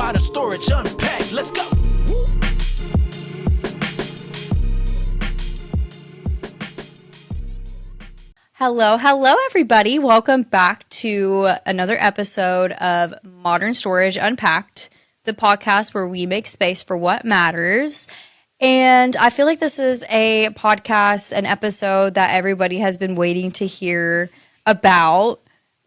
Modern Storage Unpacked. Let's go. Hello, everybody. Welcome back to another episode of Modern Storage Unpacked, the podcast where we make space for what matters. And I feel like this is a podcast, an episode that everybody has been waiting to hear about.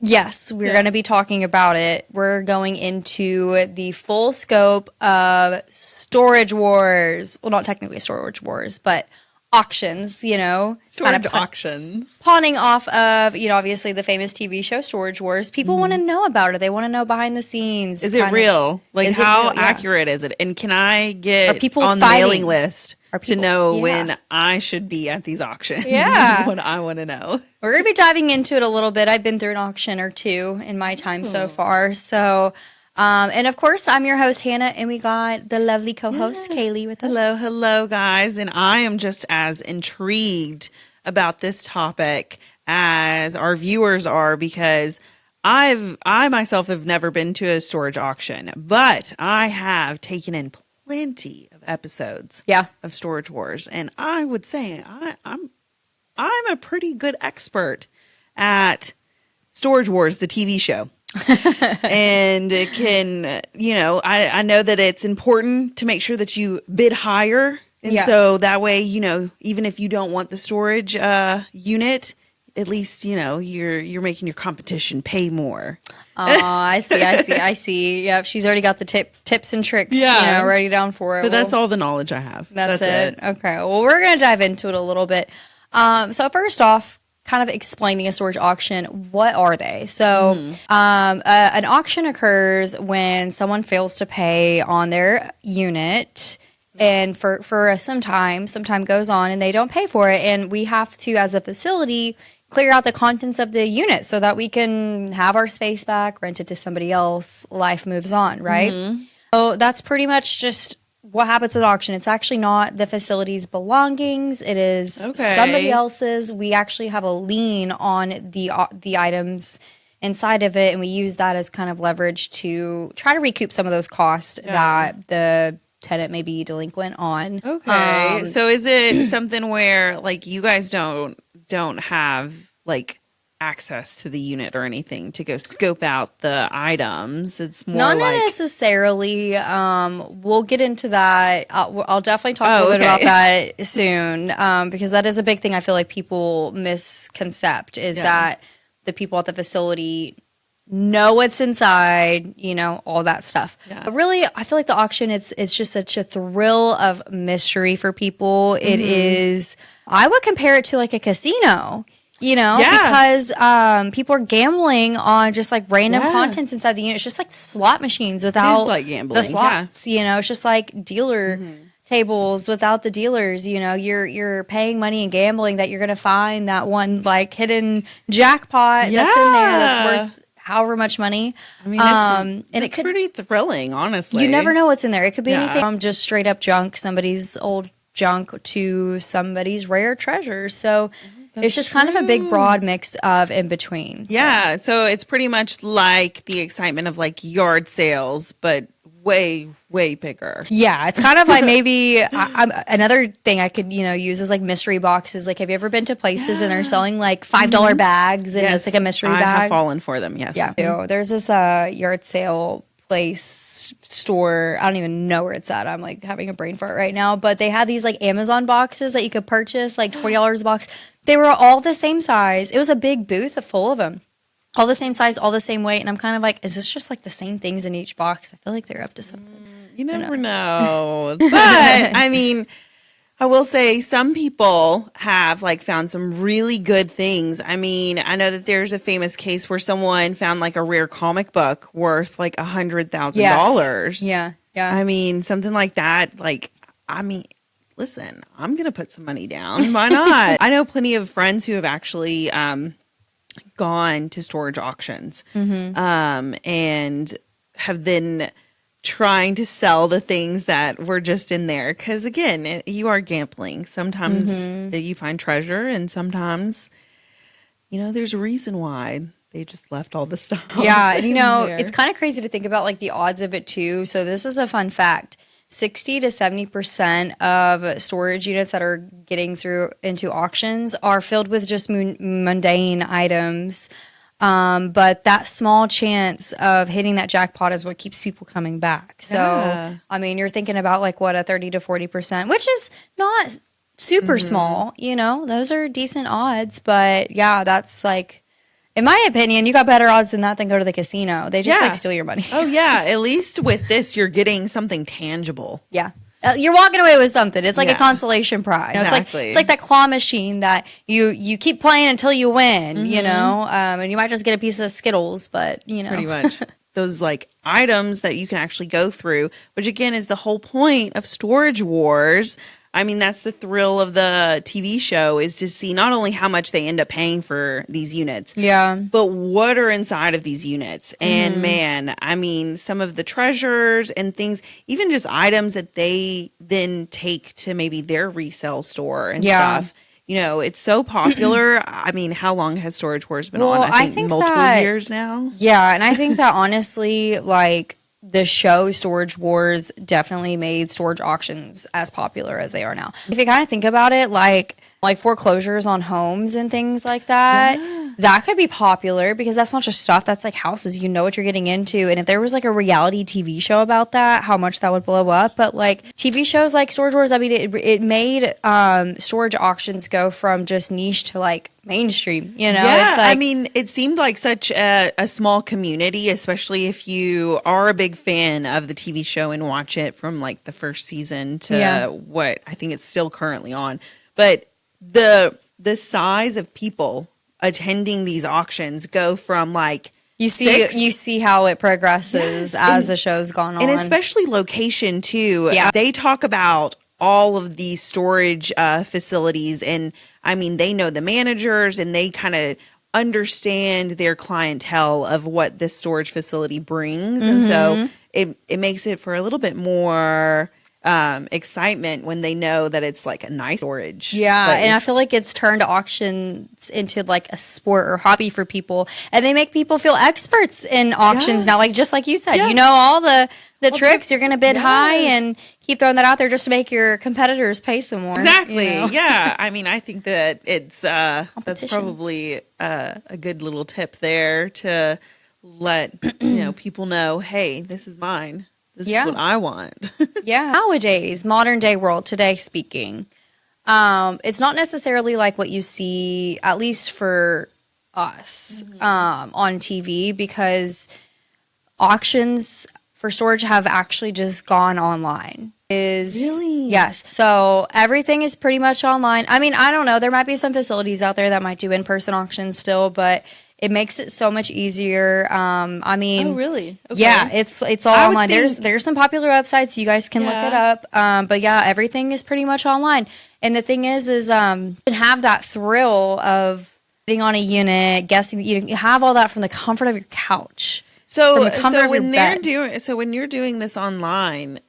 Yes, we're going to be talking about it. We're going into the full scope of storage wars. Well, not technically storage wars, but auctions, you know. Storage auctions. Pawning off of, you know, obviously the famous TV show Storage Wars. People want to know about it. They want to know behind the scenes. Is it real? Like, how accurate is it? And can I get on the mailing list to know when I should be at these auctions? Yeah. This is what I want to know. We're going to be diving into it a little bit. I've been through an auction or two in my time so far. So, and of course, I'm your host, Hannah, and we got the lovely co-host, Kaylee, with us. Hello, guys. And I am just as intrigued about this topic as our viewers are, because I myself have never been to a storage auction, but I have taken in plenty of episodes of Storage Wars. And I would say I'm a pretty good expert at Storage Wars, the TV show. And it can, you know, I know that it's important to make sure that you bid higher. And so that way, you know, even if you don't want the storage unit, at least, you know, you're making your competition pay more. Oh, I see. Yeah, she's already got the tips and tricks, you know, ready down for it. But that's all the knowledge I have. That's it. Okay. Well, we're going to dive into it a little bit. So first off, kind of explaining a storage auction, what are they? So an auction occurs when someone fails to pay on their unit, and for some time goes on and they don't pay for it, and we have to, as a facility, clear out the contents of the unit so that we can have our space back, rent it to somebody else, life moves on, right? So that's pretty much just what happens at auction. It's actually not the facility's belongings. It is somebody else's. We actually have a lien on the items inside of it, and we use that as kind of leverage to try to recoup some of those costs that the tenant may be delinquent on. Okay. So is it something where, like, you guys don't have, like, access to the unit or anything to go scope out the items? It's more not necessarily. We'll get into that. I'll definitely talk a little bit about that soon, because that is a big thing I feel like people misconcept is that the people at the facility know what's inside, you know, all that stuff. But really, I feel like the auction, it's just such a thrill of mystery for people. It is, I would compare it to like a casino. You know, because people are gambling on just like random contents inside the unit. It's just like slot machines without the slots. You know, it's just like dealer tables without the dealers. You know, you're paying money and gambling that you're going to find that one like hidden jackpot that's in there that's worth however much money. I mean, it's pretty thrilling, honestly. You never know what's in there. It could be anything from just straight up junk, somebody's old junk, to somebody's rare treasure. So it's just kind of a big, broad mix of in between. Yeah, so it's pretty much like the excitement of like yard sales, but way, way bigger. Yeah, it's kind of like maybe another thing I could, you know, use is like mystery boxes. Like, have you ever been to places and they're selling like $5 bags and it's like a mystery bag? I have fallen for them, yes. Yeah. So there's this yard sale place, store, I don't even know where it's at. I'm like having a brain fart right now, but they had these like Amazon boxes that you could purchase, like $20 a box. They were all the same size. It was a big booth full of them. All the same size, all the same weight. And I'm kind of like, is this just like the same things in each box? I feel like they're up to something. You never know. But I mean, I will say some people have like found some really good things. I mean, I know that there's a famous case where someone found like a rare comic book worth like $100,000. Yeah. I mean, something like that. Like, I mean, listen, I'm going to put some money down. Why not? I know plenty of friends who have actually gone to storage auctions and have been trying to sell the things that were just in there. Because, again, you are gambling. Sometimes you find treasure, and sometimes, you know, there's a reason why they just left all the stuff. Yeah, and there. it's kind of crazy to think about like the odds of it too. So this is a fun fact. 60 to 70% of storage units that are getting through into auctions are filled with just mundane items. But that small chance of hitting that jackpot is what keeps people coming back. So, I mean, you're thinking about like what, a 30 to 40%, which is not super small, those are decent odds. But yeah, that's like, in my opinion, you got better odds than that than go to the casino. They just like steal your money. Oh, yeah. At least with this, you're getting something tangible. Yeah. You're walking away with something. It's like a consolation prize. Exactly. It's like that claw machine that you keep playing until you win, and you might just get a piece of Skittles, but, Pretty much. Those like items that you can actually go through, which again is the whole point of Storage Wars. I mean, that's the thrill of the TV show, is to see not only how much they end up paying for these units, but what are inside of these units. And man, I mean, some of the treasures and things, even just items that they then take to maybe their resale store and stuff. It's so popular. I mean, how long has Storage Wars been on? I think multiple years now. Yeah, and I think that honestly, like, the show Storage Wars definitely made storage auctions as popular as they are now. If you kind of think about it, like foreclosures on homes and things like that, that could be popular because that's not just stuff, that's like houses. You know what you're getting into. And if there was like a reality TV show about that, how much that would blow up. But like TV shows like Storage Wars, I mean, it made storage auctions go from just niche to like mainstream, Yeah, it's like, I mean, it seemed like such a small community, especially if you are a big fan of the TV show and watch it from like the first season to what I think it's still currently on. But the size of people attending these auctions go from like you see how it progresses as the show's gone on, and especially location too. They talk about all of these storage facilities, and I mean, they know the managers and they kind of understand their clientele of what this storage facility brings. And so it makes it for a little bit more excitement when they know that it's like a nice storage place. And I feel like it's turned auctions into like a sport or hobby for people, and they make people feel experts in auctions now, like just like you said, all the tricks. You're gonna bid high and keep throwing that out there just to make your competitors pay some more. Exactly. Yeah, I mean, I think that it's that's probably a good little tip there to let people know, hey, this is mine. This is what I want. Nowadays, modern day world, today speaking, it's not necessarily like what you see, at least for us, on TV, because auctions for storage have actually just gone online. Really? Yes. So everything is pretty much online. I mean, I don't know. There might be some facilities out there that might do in-person auctions still, but it makes it so much easier. I mean, oh really? Okay. Yeah, it's all online. There's some popular websites, you guys can look it up. But yeah, everything is pretty much online. And the thing is you can have that thrill of sitting on a unit, guessing. You have all that from the comfort of your couch. So when you're doing this online,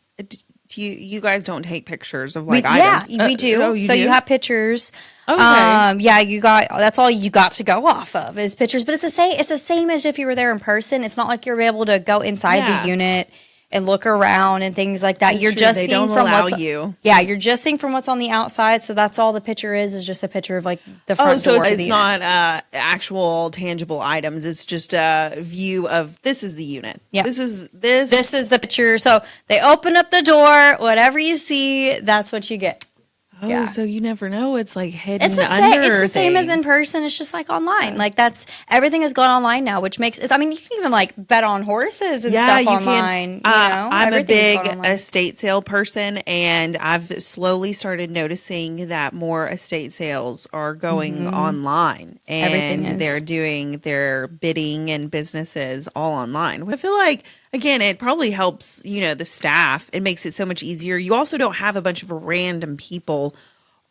you guys don't take pictures of like items? Yeah, we do. You have pictures. Okay. That's all you got to go off of is pictures. But it's the same as if you were there in person. It's not like you're able to go inside the unit and look around and things like that. You're just seeing from you're just seeing from what's on the outside. So that's all the picture is just a picture of like the front door. So it's not actual tangible items. It's just a view of this is the unit. Yeah. This is the picture. So they open up the door, whatever you see, that's what you get. Oh, so you never know. It's like hidden It's the same as in person. It's just like online. Like everything has gone online now, which makes it. I mean, you can even like bet on horses and stuff online. I'm a big estate sale person, and I've slowly started noticing that more estate sales are going online, and they're doing their bidding and businesses all online. I feel like, again, it probably helps, the staff. It makes it so much easier. You also don't have a bunch of random people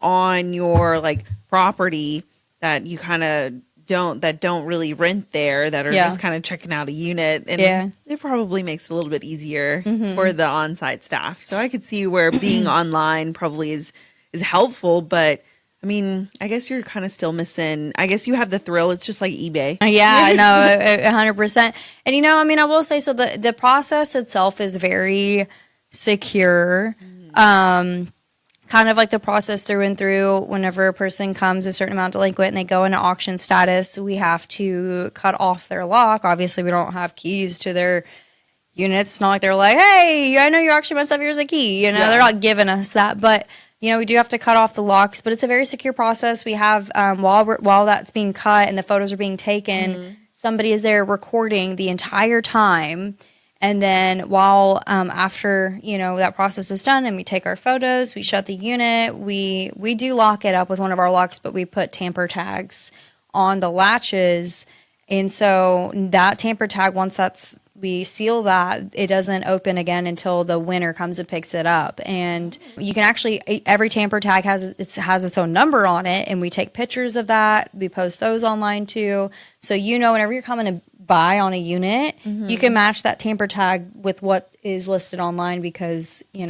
on your like property that you kind of don't really rent there, that are just kind of checking out a unit. And it probably makes it a little bit easier for the on-site staff. So I could see where being online probably is helpful, but I mean, I guess you're kind of still missing. I guess you have the thrill. It's just like eBay. Yeah, no, 100%. And, I mean, I will say, so the process itself is very secure. Kind of like the process through and through. Whenever a person comes a certain amount delinquent and they go into auction status, we have to cut off their lock. Obviously, we don't have keys to their units. It's not like they're like, hey, I know you auctioned my stuff, here's a key. They're not giving us that. But, we do have to cut off the locks. But it's a very secure process. We have, while that's being cut and the photos are being taken, somebody is there recording the entire time. And then while after, that process is done and we take our photos, we shut the unit, we do lock it up with one of our locks, but we put tamper tags on the latches. And so that tamper tag, once we seal that, it doesn't open again until the winner comes and picks it up. And you can actually, every tamper tag has its own number on it, and we take pictures of that. We post those online too. So whenever you're coming to buy on a unit, you can match that tamper tag with what is listed online, because it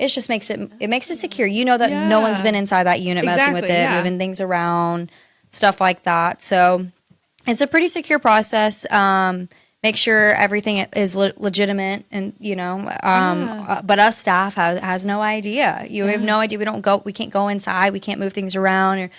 just makes it secure. That no one's been inside that unit messing with it, moving things around, stuff like that. So it's a pretty secure process. Make sure everything is legitimate, and but us staff has no idea. We have no idea. We can't go inside. We can't move things around, or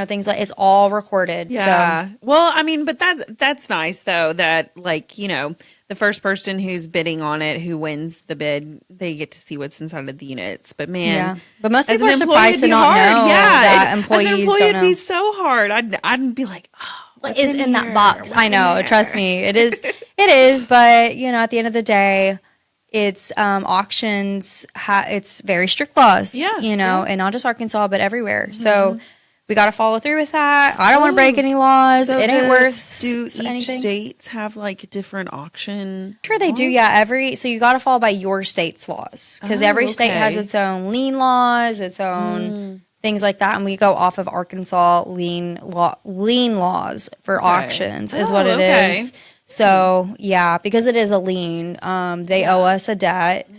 things like, it's all recorded. Yeah. So. Well, I mean, but that's nice though, that the first person who's bidding on it, who wins the bid, they get to see what's inside of the units. But man, but most people are surprised to not know that employees as an employee, don't know. it'd be so hard. I'd be like, oh, what is in that box? I know. Trust me, it is. It is. But at the end of the day, it's auctions. It's very strict laws. Yeah. And not just Arkansas, but everywhere. So we got to follow through with that. I don't want to break any laws. So it ain't worth anything. anything. States have different auction? Sure, they do. Yeah, so you got to follow by your state's laws, because every state has its own lien laws, its own things like that, and we go off of Arkansas lien laws for auctions is what it is. So yeah, because it is a lien, they owe us a debt.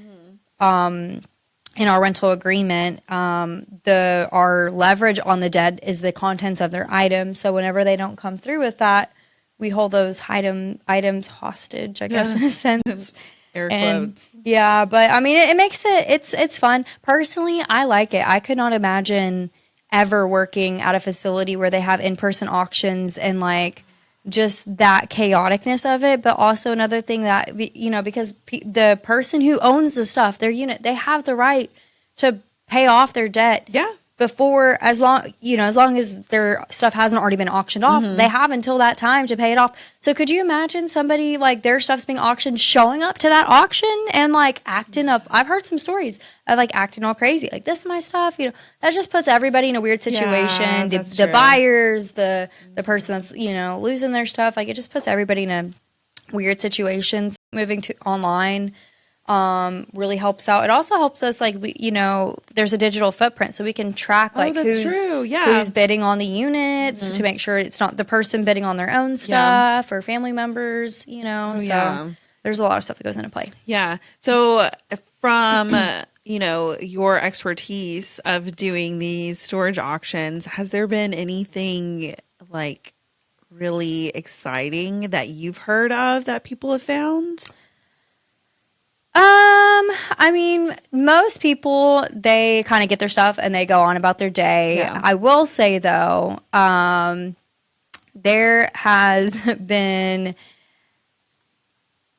In our rental agreement, our leverage on the debt is the contents of their items. So whenever they don't come through with that, we hold those items hostage, I guess, in a sense. Air quotes. Yeah, but I mean, it makes it's fun. Personally, I like it. I could not imagine ever working at a facility where they have in-person auctions and just that chaoticness of it. But also another thing that, because the person who owns the stuff, their unit, they have the right to pay off their debt. Yeah. Before, as long as their stuff hasn't already been auctioned off, they have until that time to pay it off. So could you imagine somebody their stuff's being auctioned, showing up to that auction and acting up? I've heard some stories of acting all crazy, this is my stuff. That just puts everybody in a weird situation. Yeah, the buyers, the person that's losing their stuff, it just puts everybody in a weird situation. Moving to online really helps out. It also helps us, there's a digital footprint, so we can track who's bidding on the units to make sure it's not the person bidding on their own stuff or family members, so there's a lot of stuff that goes into play. Yeah. So from, your expertise of doing these storage auctions, has there been anything really exciting that you've heard of that people have found? I mean, most people, they kind of get their stuff and they go on about their day. Yeah. I will say though, there has been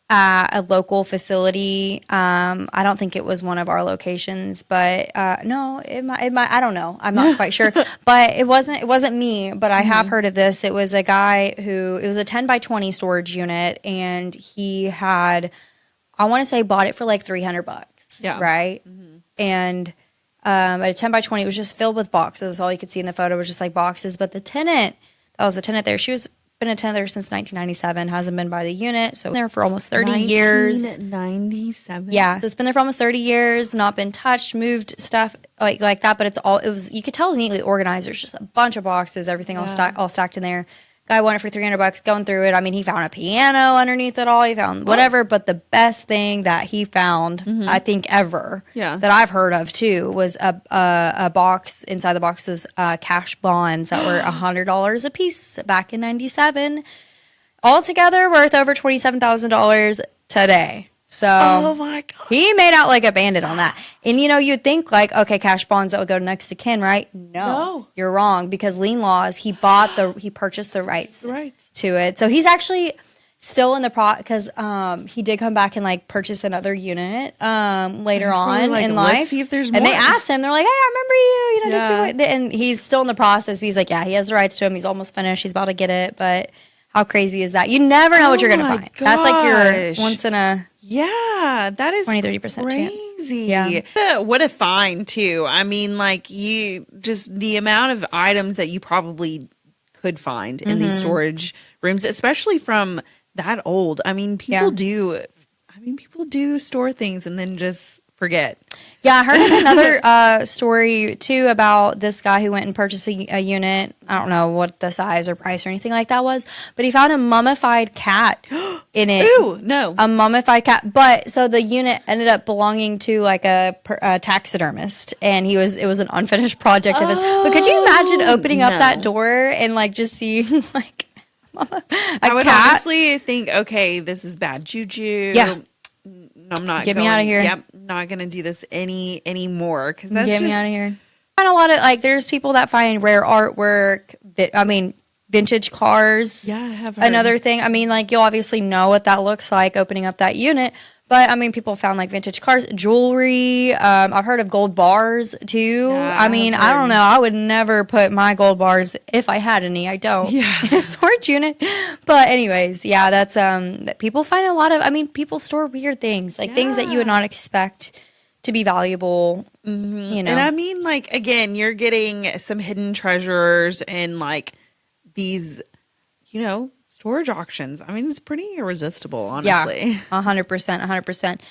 a local facility. I don't think it was one of our locations, but no, it might. I don't know. I'm not quite sure. But it wasn't me. But I have heard of this. It was a guy it was a 10 by 20 storage unit, and he had, I want to say, bought it for $300. Yeah. Right. And a 10 by 20, it was just filled with boxes. All you could see in the photo was just boxes. But that was the tenant there. She was been a tenant there since 1997, hasn't been by the unit, so been there for almost 30 years. 1997. Yeah, so it's been there for almost 30 years, not been touched, moved stuff like that, but you could tell it was neatly organized. There's just a bunch of boxes, everything all stacked in there. Guy won it for $300. Going through it, I mean, he found a piano underneath it all. He found whatever, but the best thing that he found, I think, ever that I've heard of too, was a box. Inside the box was cash bonds that were $100 a piece back in '97. Altogether, worth over $27,000 today. So oh my God. He made out like a bandit on that. And you'd think like, okay, cash bonds that would go next to kin, right? No. You're wrong, because lien laws, he purchased the rights to it. So he's actually still in the because he did come back and like purchase another unit later on in life. Let's see if there's more. And they asked him, they're like, hey, I remember you, and he's still in the process. But he's like, yeah, he has the rights to him. He's almost finished. He's about to get it. But how crazy is that? You never know what you're going to find. Gosh. That's like your once in a... Yeah, that is 20-30% crazy. chance. Yeah. What a find too. I mean, like just the amount of items that you probably could find in these storage rooms, especially from that old. I mean, people do store things and then just forget. Yeah, I heard of another story too about this guy who went and purchased a unit. I don't know what the size or price or anything like that was, but he found a mummified cat in it. Ooh, no. A mummified cat. But so the unit ended up belonging to like a taxidermist, and it was an unfinished project of his. But could you imagine opening up that door and like just seeing like I would honestly think, okay, this is bad juju. Yeah. I'm not. Get me out of here. Yep, not gonna do this anymore because that's get me out of here. Find a lot of like. There's people that find rare artwork. Vintage cars. Yeah, I have heard. Another thing. I mean, like you'll obviously know what that looks like opening up that unit. But I mean, people found like vintage cars, jewelry. I've heard of gold bars too. Yeah, I mean, I don't know. I would never put my gold bars, if I had any. I don't. Yeah. In a storage unit. But anyways, yeah, that's people find a lot of. I mean, people store weird things, like things that you would not expect to be valuable. You know, and I mean, like again, you're getting some hidden treasures and like these, storage auctions. I mean, it's pretty irresistible, honestly. Yeah, 100%.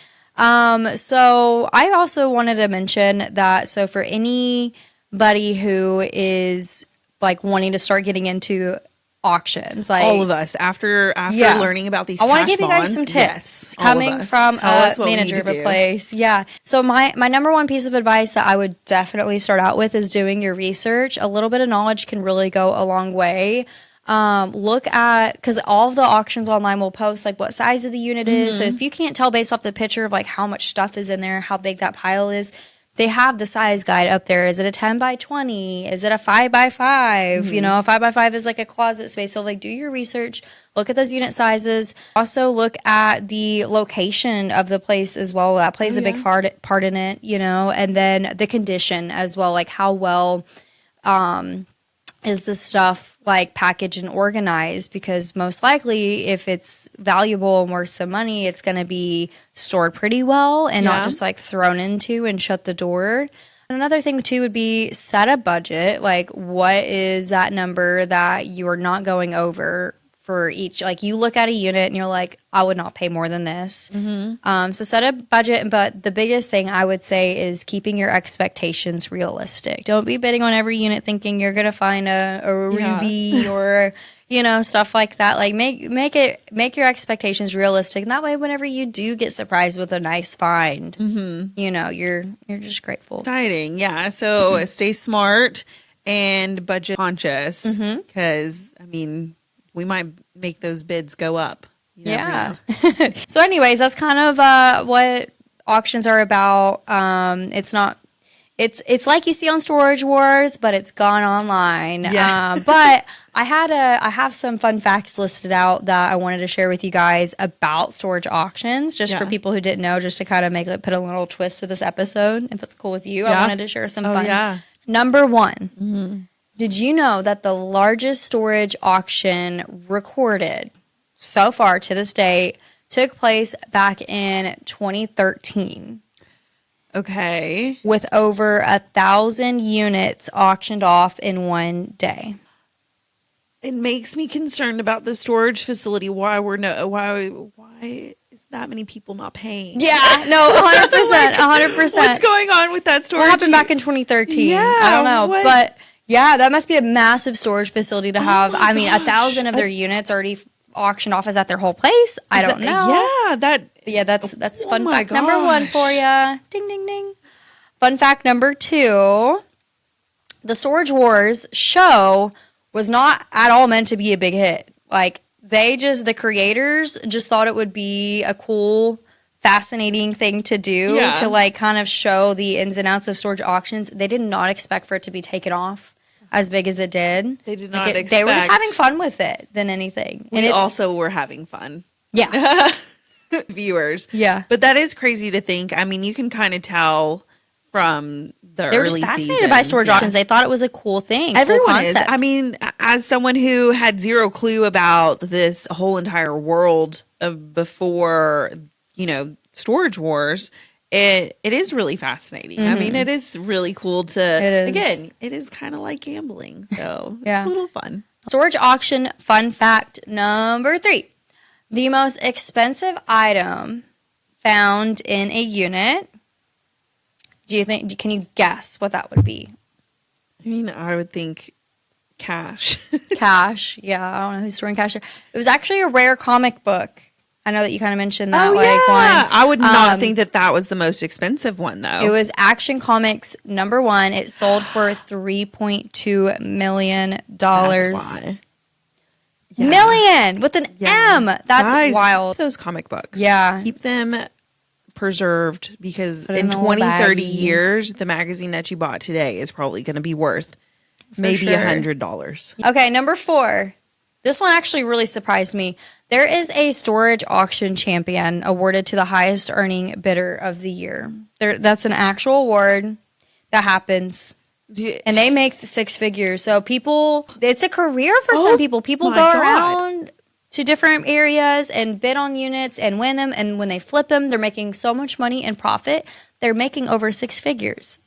So I also wanted to mention that, so for anybody who is like wanting to start getting into auctions, like all of us, after learning about these, I want to give bonds, you guys some tips coming from a manager of a place. Yeah. So my number one piece of advice that I would definitely start out with is doing your research. A little bit of knowledge can really go a long way. Look at, because all of the auctions online will post like what size of the unit is. So if you can't tell based off the picture of like how much stuff is in there, how big that pile is, they have the size guide up there. Is it a 10 by 20? Is it a 5 by 5? A 5 by 5 is like a closet space. So like do your research, look at those unit sizes. Also look at the location of the place as well. That plays a big part in it, and then the condition as well, like how well, is the stuff like packaged and organized, because most likely if it's valuable and worth some money, it's going to be stored pretty well and not just like thrown into and shut the door. And another thing too would be set a budget. Like what is that number that you are not going over for each? Like you look at a unit and you're like, I would not pay more than this. So set a budget. But the biggest thing I would say is keeping your expectations realistic. Don't be bidding on every unit thinking you're going to find a ruby or, stuff like that. Like make your expectations realistic. And that way, whenever you do get surprised with a nice find, you're just grateful. Exciting. Yeah. So stay smart and budget conscious, because I mean, we might make those bids go up. Yeah. So anyways, that's kind of what auctions are about. It's like you see on Storage Wars, but it's gone online. Yeah. But I have some fun facts listed out that I wanted to share with you guys about storage auctions, just for people who didn't know, just to kind of put a little twist to this episode. If it's cool with you, I wanted to share some fun. Yeah. Number one. Did you know that the largest storage auction recorded so far to this day took place back in 2013? Okay. With over 1,000 units auctioned off in one day. It makes me concerned about the storage facility. Why is that many people not paying? Yeah, no, 100%, 100%. What's going on with that storage? What happened back in 2013? Yeah, I don't know, but Yeah, that must be a massive storage facility to have. my I mean, gosh. 1,000 of their units already auctioned off. Is that their whole place? I don't know. Yeah, That's Oh fun my fact number one for gosh. you. Ding, ding, ding. Fun fact number 2, the Storage Wars show was not at all meant to be a big hit. Like, the creators just thought it would be a cool, fascinating thing to do Yeah. to, like, kind of show the ins and outs of storage auctions. They did not expect for it to be taken off as big as it did. They did Like, not they were just expect- having fun with it than anything. We also were having fun. Yeah. Viewers. Yeah. But that is crazy to think. I mean, you can kind of tell from the They were just early fascinated by seasons, storage yeah. auctions. They thought it was a cool thing. Everyone cool is. concept. I mean, as someone who had zero clue about this whole entire world of before, Storage Wars, it is really fascinating. I mean, it is really cool to, is. again, it is kind of like gambling. So Yeah. it's a little fun. Storage auction fun fact number 3. The most expensive item found in a unit. Can you guess what that would be? I mean, I would think cash. Cash. Yeah, I don't know who's storing cash. It was actually a rare comic book. I know that you kind of mentioned that Oh, one. I would not think that was the most expensive one, though. It was Action Comics number 1. It sold for $3.2 million. That's why. Yeah. Million with an M. That's Guys, wild. Those comic books. Yeah. Keep them preserved because Put it in in a little 20, 30 baggie. years, the magazine that you bought today is probably going to be worth maybe sure. $100. Okay, number 4. This one actually really surprised me. There is a storage auction champion awarded to the highest earning bidder of the year. That's an actual award that happens. And they make 6 figures. So it's a career for some people. People my go God. around to different areas and bid on units and win them. And when they flip them, they're making so much money in profit. They're making over 6 figures.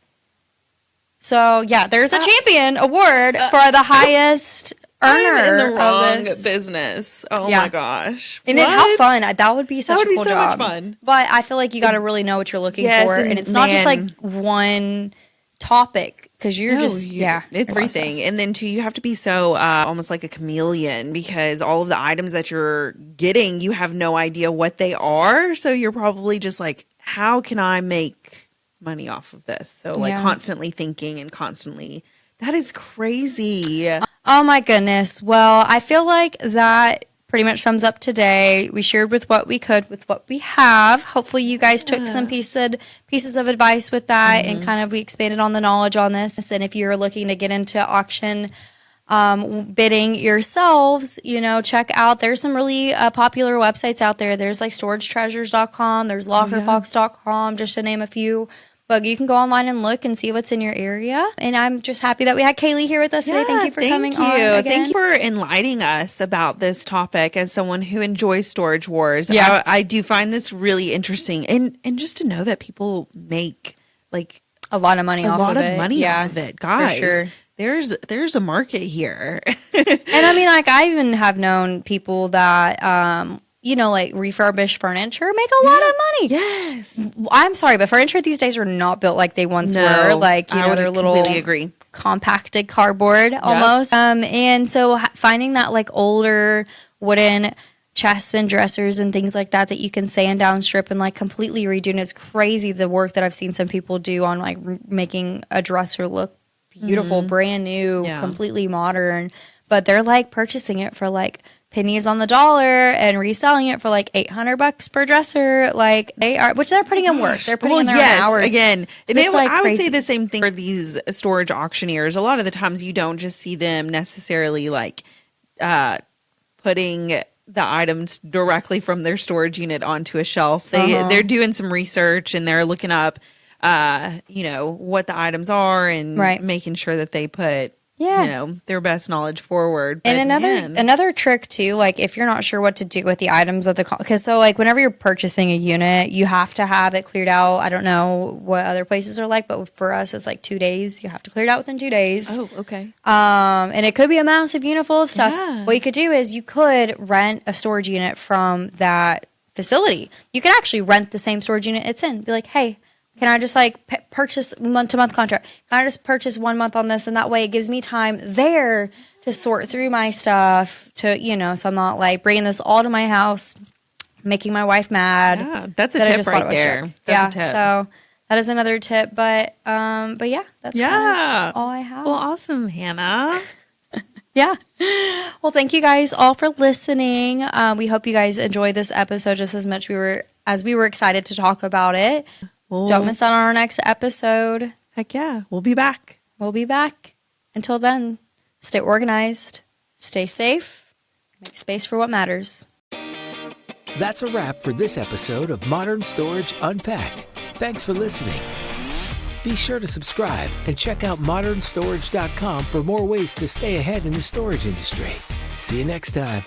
So, yeah, there's a champion award for the highest earner I'm in the wrong of this. business. Oh Yeah. my gosh. And then how What? fun. That would be such would a be cool so much job. fun. But I feel like you got to really know what you're looking Yes, for. and And it's not just like man. one topic because you're No, just, it's there's a lot of everything. stuff. And then too, you have to be so almost like a chameleon because all of the items that you're getting, you have no idea what they are. So you're probably just like, how can I make money off of this? So like Yeah. constantly thinking and constantly, that is crazy. Oh my goodness. Well, I feel like that pretty much sums up today. We shared with what we could with what we have. Hopefully you guys took some pieces of advice with that and kind of we expanded on the knowledge on this. And if you're looking to get into auction bidding yourselves, check out, there's some really popular websites out there. There's like storagetreasures.com, there's lockerfox.com, just to name a few. But you can go online and look and see what's in your area. And I'm just happy that we had Kaylee here with us today. Thank you for coming on again. Thank you for enlightening us about this topic as someone who enjoys Storage Wars. Yeah. I do find this really interesting. And just to know that people make like a lot of money a off lot of of it. money Yeah, off of it. Guys, sure. there's a market here. And I mean, like, I even have known people that, like refurbish furniture, make a lot of money. Yes. I'm sorry, but furniture these days are not built like they once were. Like, I would they're little completely agree. compacted cardboard almost. And so finding that like older wooden chests and dressers and things like that you can sand down, strip, and like completely redo. And it's crazy the work that I've seen some people do on like making a dresser look beautiful, brand new, completely modern. But they're like purchasing it for like pennies on the dollar and reselling it for like $800 per dresser. Like which they're putting in work. They're putting in their own hours. Again, and It's like I would say crazy. the same thing for these storage auctioneers. A lot of the times you don't just see them necessarily like putting the items directly from their storage unit onto a shelf. They're doing some research and they're looking up what the items are and making sure that they put their best knowledge forward. But And another trick too, like if you're not sure what to do with the items of because so like whenever you're purchasing a unit, you have to have it cleared out. I don't know what other places are like, but for us it's like 2 days. You have to clear it out within 2 days. Oh, okay. And it could be a massive unit full of stuff. Yeah. What you could do is you could rent a storage unit from that facility. You can actually rent the same storage unit it's in. Be like, hey, Can I just like purchase month to month contract? Can I just purchase 1 month on this? And that way it gives me time there to sort through my stuff to, so I'm not like bringing this all to my house, making my wife mad. Yeah, that's a tip right there. That's a tip. So that is another tip. But yeah, that's kind of all I have. Well, awesome, Hannah. Yeah. Well, thank you guys all for listening. We hope you guys enjoyed this episode just as much as we were excited to talk about it. Don't miss out on our next episode. Heck yeah. We'll be back. Until then, stay organized, stay safe, make space for what matters. That's a wrap for this episode of Modern Storage Unpacked. Thanks for listening. Be sure to subscribe and check out modernstorage.com for more ways to stay ahead in the storage industry. See you next time.